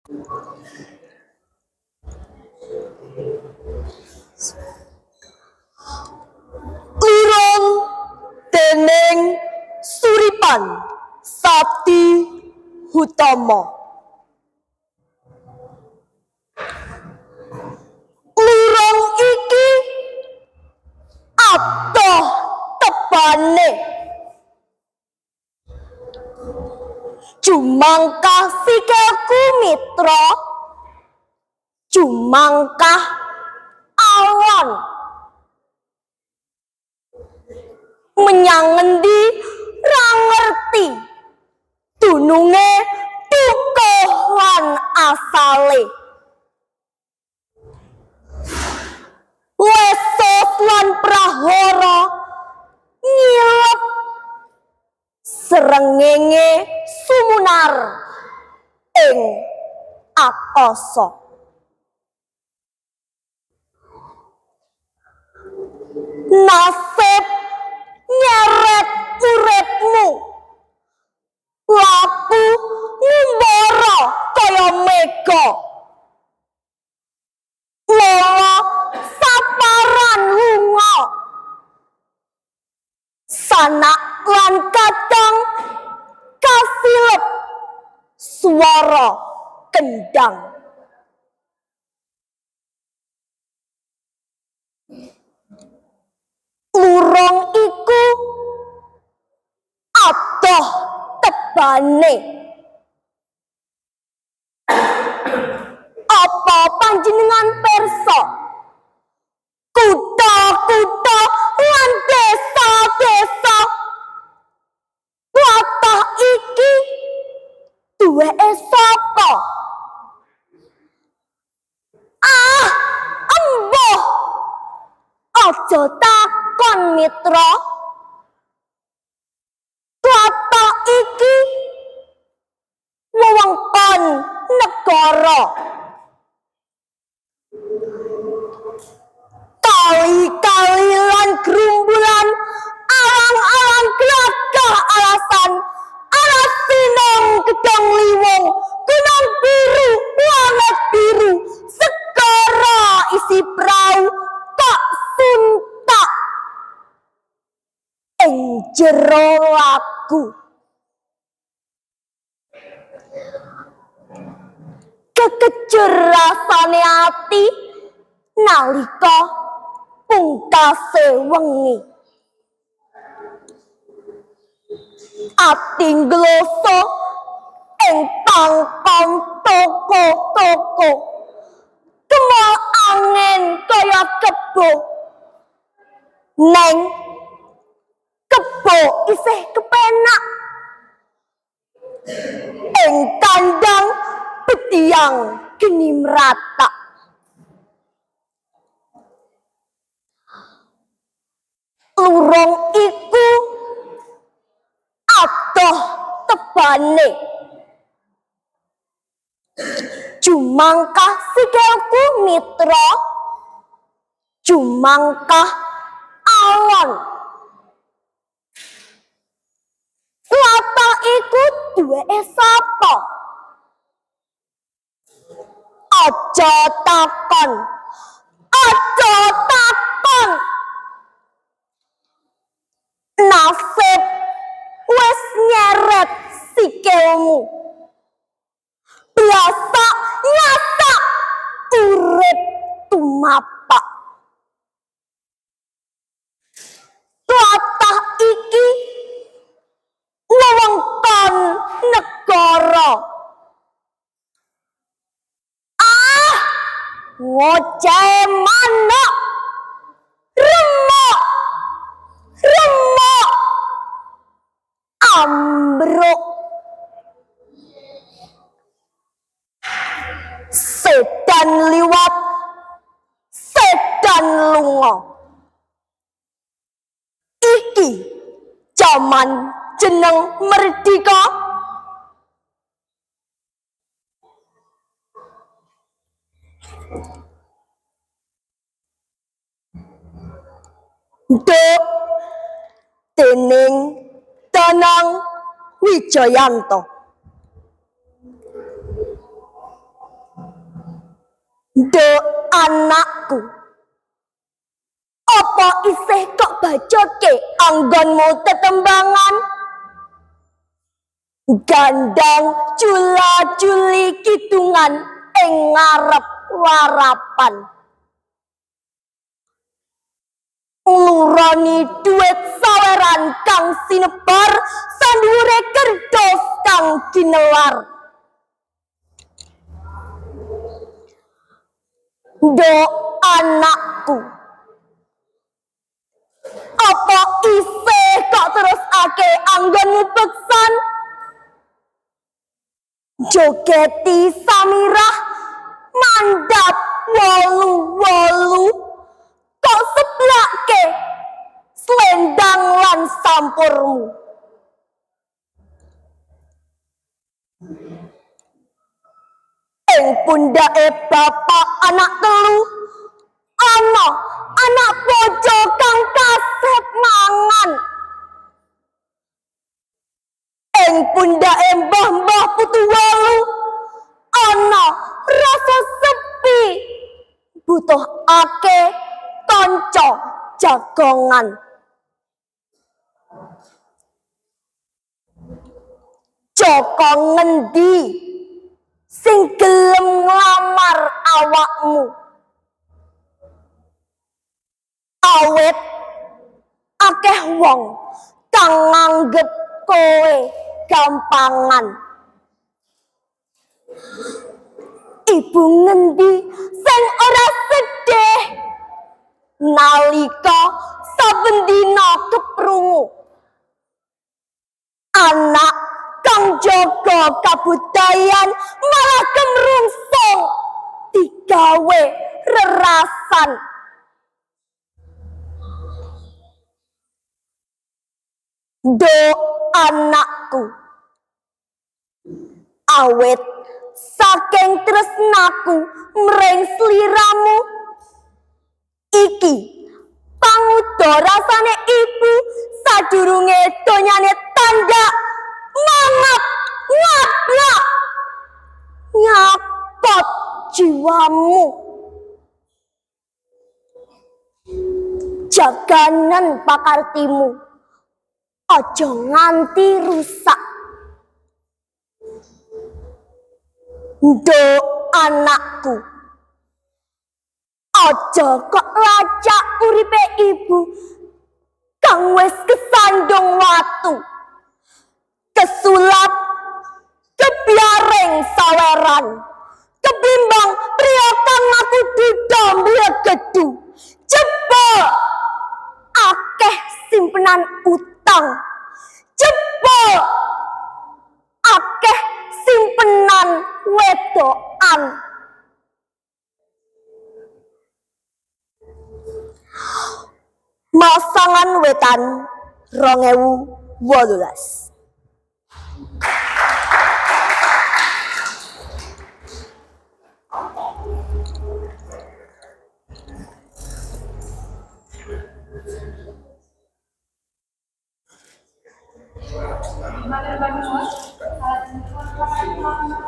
Lurung dening Suripan Sati Hutomo. Lurung iki adoh tebane jumangkah sikilku mitra, jumangkah awan menyang ngendi ra ngerti dununge dukuh lan asale. Lesos lan prahara nyilep srengenge sumunar ing akasa. Nasib nyeret uripmu laku ngumbara kaya mega lola saparan lunga sanak lan kadang kasilep swara kendang. Lurung iku adoh tebane. Apa panjenengan pirsa kutha-kutha lan desa-desa latah iki duweke sapa? Embuh aja takon mitra, latah iki wewengkon negara. Kali-kali lan gerumbulan alang-alang glagah alasan alas sinong gedang liwung gunung biru langit biru segara isi prau tak suntak ing jero lagu. Kekejer rasane ati nalika pungkase wengi. Ati ngloso ing tangkong toko-toko. Kemol angin kaya kebo. Neng kebo isih kepenak. Ing kandang betiang geni merata. Lurung iku adoh tebane jumangkah sikilku mitra, jumangkah awan. Latah iku duweke sapa? Aja takon, aja takon. Nasib wis nyeret sikilmu. Biasa nyata urip tumapak. Latah iki wewengkon negara. Ngoceh manuk, remuk, remuk, ambruk. Sedan liwat, sedan lunga. Iki jaman jeneng merdeka. Duk dening Danang Wijayanto. Do anakku, apa isih kok bacoke anggonmu tetembangan? Gandang jula-juli kidungan ing ngarep warapan. Ngluroni duit saweran kang sinebar sandhuwure kertas kang ginelar. Do anakku, apa isih kok terusake anggonmu beksan? Jogeti samirah mandap wolu-wolu, kok seblake selendang lan sampurmu. Ing pundake bapak anak telu, ana anak bojo kang kasep mangan. Ing pundake mbah-mbah putu wolu, ana rasa sepi, butuh ake kanca jagongan. Joko ngendi sing gelem nglamar awakmu? Awit akeh wong kang nganggep kowe gampangan. Ibu ngendi sing ora sedih nalika saben dina keprungu anak kang jaga kabudayan malah kemrungsung digawe rerasan. Do anakku, awit saking tresnaku mring sliramu iki pangudha rasane ibu sadurunge donyane tanda mangap ngablak nyapot jiwamu. Jaganan pakartimu aja nganti rusak. Do anakku, aja kok lacak uripe ibu kang wis kesandung watu, kesulap kebiaring saweran, kebimbang priya kang aku duda mlegedu, jebol akeh simpenan utang, jebol akeh simpenan wedokan. Masangan Wetan 2018. Terima kasih.